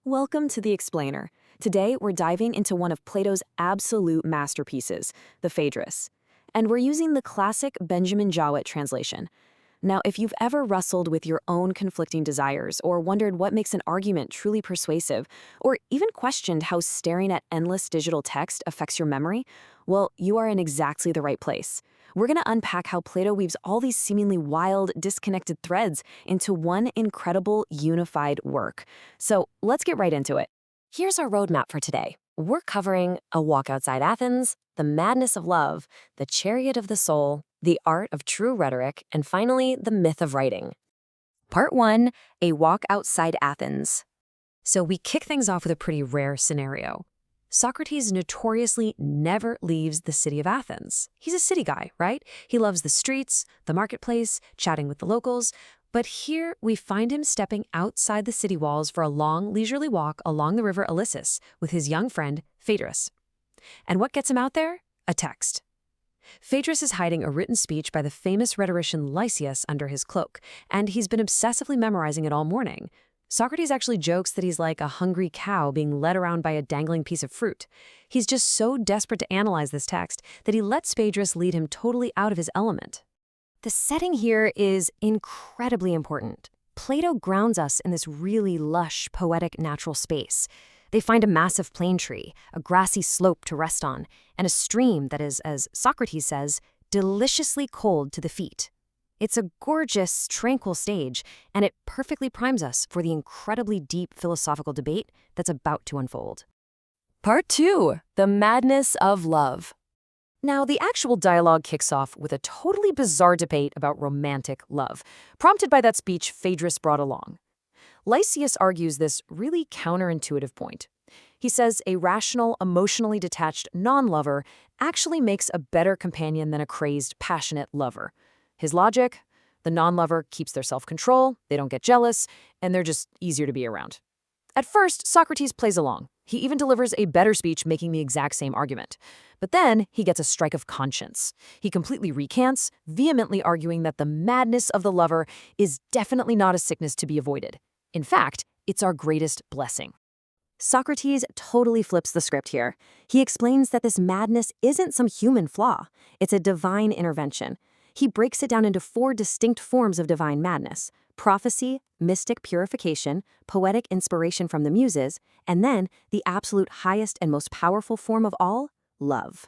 Welcome to The Explainer. Today, we're diving into one of Plato's absolute masterpieces, the Phaedrus. And we're using the classic Benjamin Jowett translation. Now, if you've ever wrestled with your own conflicting desires or wondered what makes an argument truly persuasive, or even questioned how staring at endless digital text affects your memory, well, you are in exactly the right place. We're going to unpack how Plato weaves all these seemingly wild, disconnected threads into one incredible, unified work. So let's get right into it. Here's our roadmap for today. We're covering A Walk Outside Athens, The Madness of Love, The Chariot of the Soul, The Art of True Rhetoric, and finally, The Myth of Writing. Part 1, A Walk Outside Athens. So we kick things off with a pretty rare scenario. Socrates notoriously never leaves the city of Athens. He's a city guy, right? He loves the streets, the marketplace, chatting with the locals. But here we find him stepping outside the city walls for a long, leisurely walk along the river Ilissus with his young friend, Phaedrus. And what gets him out there? A text. Phaedrus is hiding a written speech by the famous rhetorician Lysias under his cloak, and he's been obsessively memorizing it all morning. Socrates actually jokes that he's like a hungry cow being led around by a dangling piece of fruit. He's just so desperate to analyze this text that he lets Phaedrus lead him totally out of his element. The setting here is incredibly important. Plato grounds us in this really lush, poetic natural space. They find a massive plane tree, a grassy slope to rest on, and a stream that is, as Socrates says, deliciously cold to the feet. It's a gorgeous, tranquil stage, and it perfectly primes us for the incredibly deep philosophical debate that's about to unfold. Part 2, The Madness of Love. Now, the actual dialogue kicks off with a totally bizarre debate about romantic love, prompted by that speech Phaedrus brought along. Lysias argues this really counterintuitive point. He says a rational, emotionally detached non-lover actually makes a better companion than a crazed, passionate lover. His logic? The non-lover keeps their self-control, they don't get jealous, and they're just easier to be around. At first, Socrates plays along. He even delivers a better speech making the exact same argument. But then he gets a strike of conscience. He completely recants, vehemently arguing that the madness of the lover is definitely not a sickness to be avoided. In fact, it's our greatest blessing. Socrates totally flips the script here. He explains that this madness isn't some human flaw. It's a divine intervention. He breaks it down into 4 distinct forms of divine madness: prophecy, mystic purification, poetic inspiration from the muses, and then the absolute highest and most powerful form of all, love.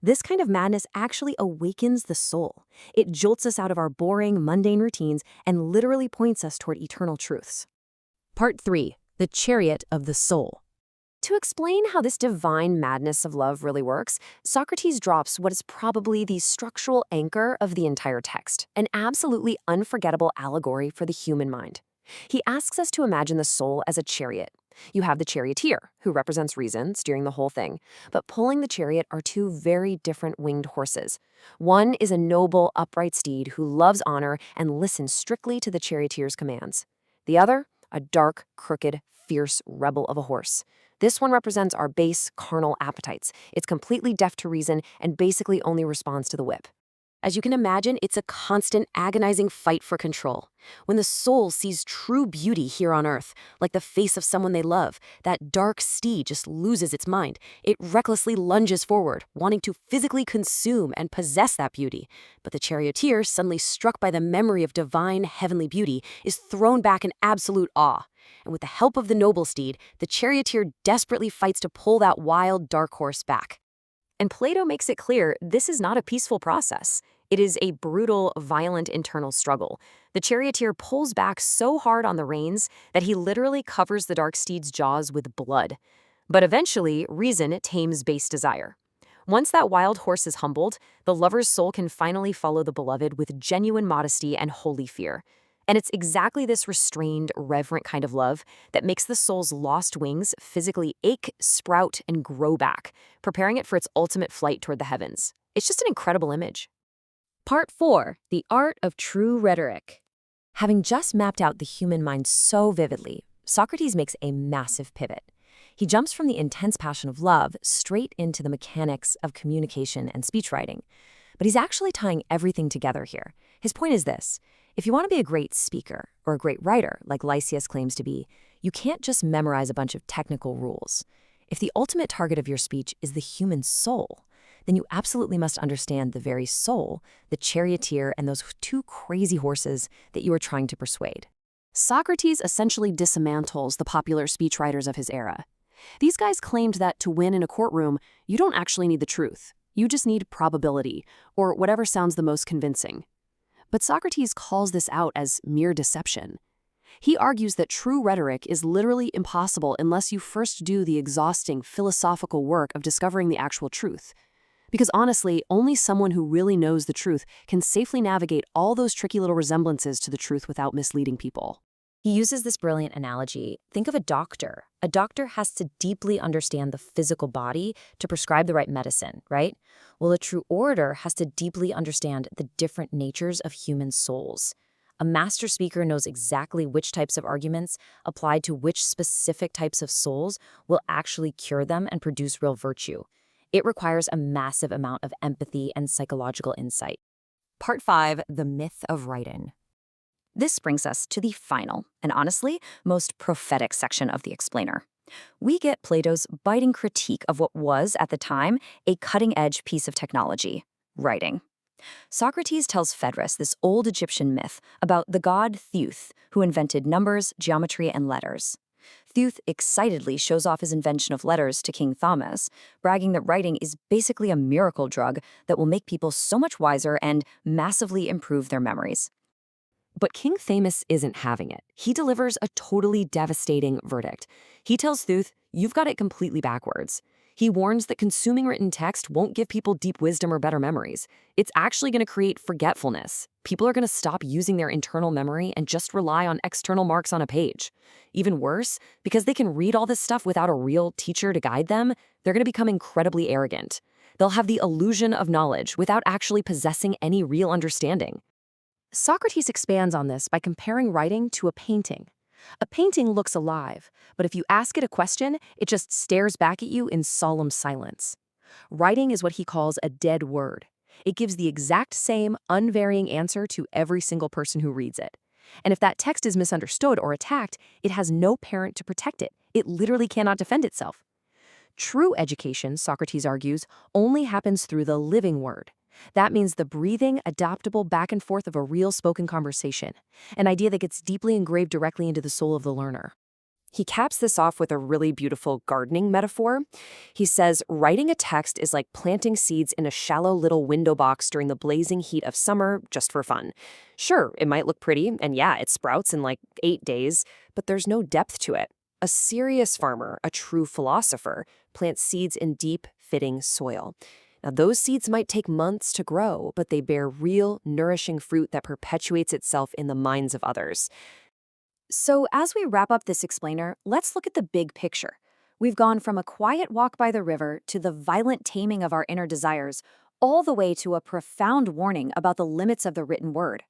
This kind of madness actually awakens the soul. It jolts us out of our boring, mundane routines and literally points us toward eternal truths. Part 3, The Chariot of the Soul. To explain how this divine madness of love really works, Socrates drops what is probably the structural anchor of the entire text, an absolutely unforgettable allegory for the human mind. He asks us to imagine the soul as a chariot. You have the charioteer, who represents reason, steering the whole thing, but pulling the chariot are 2 very different winged horses. One is a noble, upright steed who loves honor and listens strictly to the charioteer's commands. The other, a dark, crooked, fierce rebel of a horse. This one represents our base, carnal appetites. It's completely deaf to reason and basically only responds to the whip. As you can imagine, it's a constant, agonizing fight for control. When the soul sees true beauty here on earth, like the face of someone they love, that dark steed just loses its mind. It recklessly lunges forward, wanting to physically consume and possess that beauty. But the charioteer, suddenly struck by the memory of divine, heavenly beauty, is thrown back in absolute awe. And with the help of the noble steed, the charioteer desperately fights to pull that wild, dark horse back. And Plato makes it clear this is not a peaceful process. It is a brutal, violent internal struggle. The charioteer pulls back so hard on the reins that he literally covers the dark steed's jaws with blood. But eventually, reason tames base desire. Once that wild horse is humbled, the lover's soul can finally follow the beloved with genuine modesty and holy fear. And it's exactly this restrained, reverent kind of love that makes the soul's lost wings physically ache, sprout, and grow back, preparing it for its ultimate flight toward the heavens. It's just an incredible image. Part 4, The Art of True Rhetoric. Having just mapped out the human mind so vividly, Socrates makes a massive pivot. He jumps from the intense passion of love straight into the mechanics of communication and speech writing. But he's actually tying everything together here. His point is this: if you want to be a great speaker or a great writer, like Lysias claims to be, You can't just memorize a bunch of technical rules. If the ultimate target of your speech is the human soul, then you absolutely must understand the very soul, the charioteer, and those two crazy horses that you are trying to persuade. Socrates essentially dismantles the popular speechwriters of his era. These guys claimed that to win in a courtroom, you don't actually need the truth. You just need probability, or whatever sounds the most convincing. But Socrates calls this out as mere deception. He argues that true rhetoric is literally impossible unless you first do the exhausting philosophical work of discovering the actual truth. Because honestly, only someone who really knows the truth can safely navigate all those tricky little resemblances to the truth without misleading people. He uses this brilliant analogy. Think of a doctor. A doctor has to deeply understand the physical body to prescribe the right medicine, right? Well, a true orator has to deeply understand the different natures of human souls. A master speaker knows exactly which types of arguments applied to which specific types of souls will actually cure them and produce real virtue. It requires a massive amount of empathy and psychological insight. Part 5, the myth of writing. This brings us to the final, and honestly, most prophetic section of the explainer. We get Plato's biting critique of what was, at the time, a cutting-edge piece of technology, writing. Socrates tells Phaedrus this old Egyptian myth about the god Theuth, who invented numbers, geometry, and letters. Theuth excitedly shows off his invention of letters to King Thaumas, bragging that writing is basically a miracle drug that will make people so much wiser and massively improve their memories. But King Thaumas isn't having it. He delivers a totally devastating verdict. He tells Theuth, "You've got it completely backwards." He warns that consuming written text won't give people deep wisdom or better memories. It's actually going to create forgetfulness. People are going to stop using their internal memory and just rely on external marks on a page. Even worse, because they can read all this stuff without a real teacher to guide them, they're going to become incredibly arrogant. They'll have the illusion of knowledge without actually possessing any real understanding. Socrates expands on this by comparing writing to a painting. A painting looks alive, but if you ask it a question, it just stares back at you in solemn silence. Writing is what he calls a dead word. It gives the exact same, unvarying answer to every single person who reads it. And if that text is misunderstood or attacked, it has no parent to protect it. It literally cannot defend itself. True education, Socrates argues, only happens through the living word. That means the breathing, adaptable back and forth of a real spoken conversation, an idea that gets deeply engraved directly into the soul of the learner. He caps this off with a really beautiful gardening metaphor. He says, writing a text is like planting seeds in a shallow little window box during the blazing heat of summer just for fun. Sure, it might look pretty, and yeah, it sprouts in like 8 days, but there's no depth to it. A serious farmer, a true philosopher, plants seeds in deep, fitting soil. Now, those seeds might take months to grow, but they bear real, nourishing fruit that perpetuates itself in the minds of others. So, as we wrap up this explainer, let's look at the big picture. We've gone from a quiet walk by the river to the violent taming of our inner desires, all the way to a profound warning about the limits of the written word.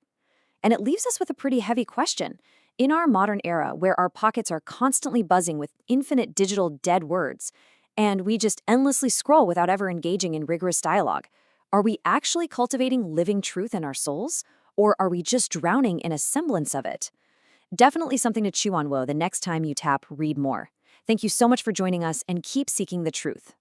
And it leaves us with a pretty heavy question. In our modern era, where our pockets are constantly buzzing with infinite digital dead words, and we just endlessly scroll without ever engaging in rigorous dialogue, are we actually cultivating living truth in our souls? Or are we just drowning in a semblance of it? Definitely something to chew on, the next time you tap Read More. Thank you so much for joining us, and keep seeking the truth.